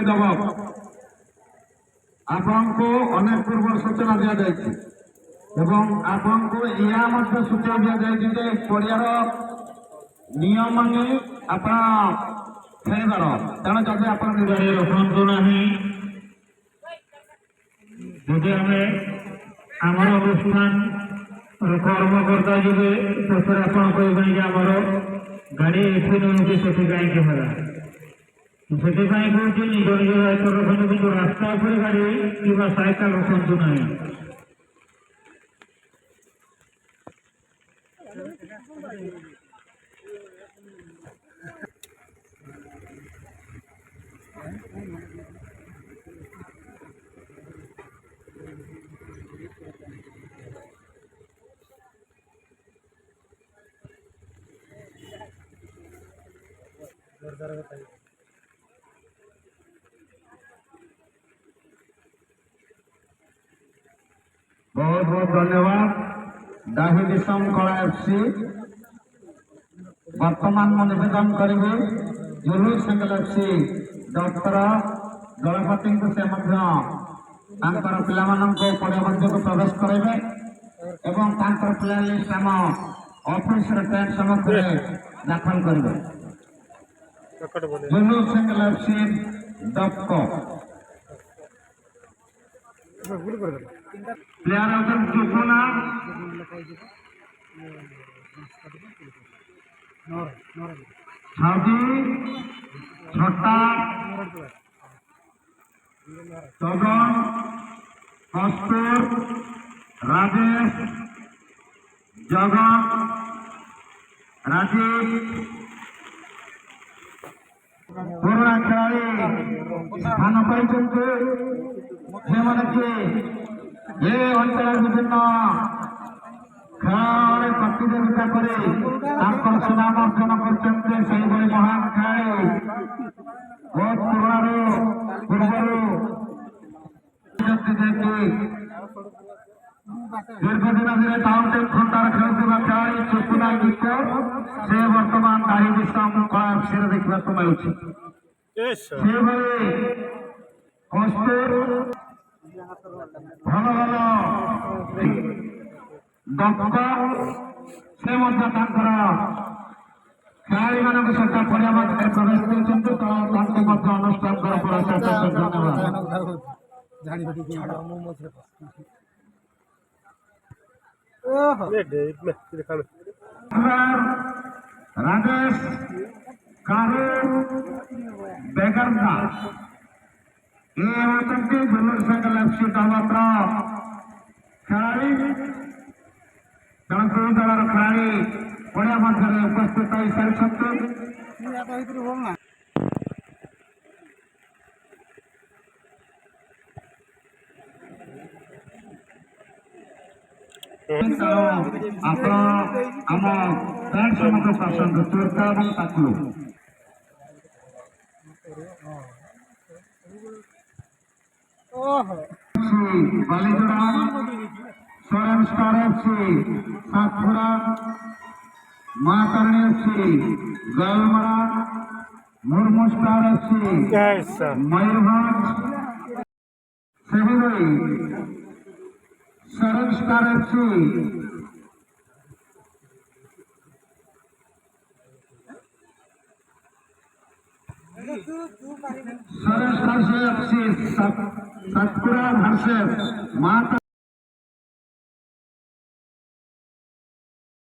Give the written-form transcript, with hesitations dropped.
দেব ଆପଣଙ୍କୁ ଅନେକ ପୂର୍ବରୁ ସୂଚନା ଦିଆଯାଇଛି ଏବଂ ଆପଣଙ୍କୁ ଏହା ମଧ୍ୟ ସୂଚନା ଦିଆଯାଇଛି ଯେ ପଡ଼ିଆର ନିୟମ ନେଇ ଆପଣ ଖେଳିବାର ତେଣୁ ଯଦି ଆପଣ ରଖନ୍ତୁ ନାହିଁ। ଯଦି ଆମେ ଆମର ଅନୁଷ୍ଠାନ କର୍ମକର୍ତ୍ତା ଯିବେ ସେଥିରେ ଆପଣ କହିବେନି ଯେ ଆମର ଗାଡ଼ି ଏଠି ନେଉଛି ସେଠି କାହିଁକି ହେଲା। ସେଥିପାଇଁ କହୁଛି ନିଜ ନିଜ ଦାୟିତ୍ୱ ରଖନ୍ତୁ, କିନ୍ତୁ ରାସ୍ତା ଉପରେ ଗାଡ଼ି କିମ୍ବା ସାଇକେଲ ରଖନ୍ତୁ ନାହିଁ। बहुत बहुत धन्यवाद। डाही दिसम कला एफसी वर्तमान में निवेदन करेंगे Julu single FC doctor Ganpati को से पड़िया मध्य को प्रवेश करेंगे एवं प्ले लिस्ट आम ऑफिस टेंट सम्मुख दाखल करेंगे। Julu single FC doctor player होते चुकुना छवि छोटा सगन कस्तूर राजेश जगन राजीव पुरुଣା ଖେଳାଳି ସ୍ଥାନ ପାଇଛନ୍ତି ଯେଉଁମାନେ କି ଏ ଅଞ୍ଚଳ ବିଭିନ୍ନ ଖେଳରେ ପ୍ରତିଯୋଗିତା କରି ତାଙ୍କର ସୁନାମ ଅର୍ଜନ କରିଛନ୍ତି। ସେହିଭଳି ମହାନ ଖେଳାଳି ବହୁତ ପୁରୁଣାରୁ ପୂର୍ବରୁ ଦୀର୍ଘଦିନ ଧରି ଟାଉନସିପ ଖଣ୍ଡାରେ ଖେଳୁଥିବା ଖେଳାଳି ଚୁକୁନା ଗୀତ ସେ ବର୍ତ୍ତମାନ ଡାହି ବିଷମ କଳା ଏଫସିରେ ଦେଖିବାକୁ ମିଳୁଛି। ସେଭଳି କଷ୍ଟୁର ଭଲ ଭଲ ଦକ୍ଷ ସେ ମଧ୍ୟ ତାଙ୍କର ଖେଳାଳି ମାନଙ୍କ ସହିତ ପଡ଼ିଆ ମଧ୍ୟରେ ପ୍ରବେଶ କରିଛନ୍ତି। ତାଙ୍କୁ ମଧ୍ୟ ଅନୁଷ୍ଠାନ ତରଫରୁ राजेश कारू बेगरदा ये होती जुलूर सिंगल एफसी दलर खेलाड़ी तेणु दू दलर खेलाड़ी पड़िया मध्य उपस्थित हो सारी ଆପଣ ଆମ ପ୍ୟାଣ୍ଟ ସମସ୍ତ ପସନ୍ଦ ଚୋରତା ଏବଂ ତାକୁ ବାଲିଜୋଡ଼ା ସ୍ୱୟଂ star FC Satpura Maa Tarini FC Galmara Murmu star FC Mayurbhanj ସେହିଭଳି Saran star FC Saran star FC Satpura versus माता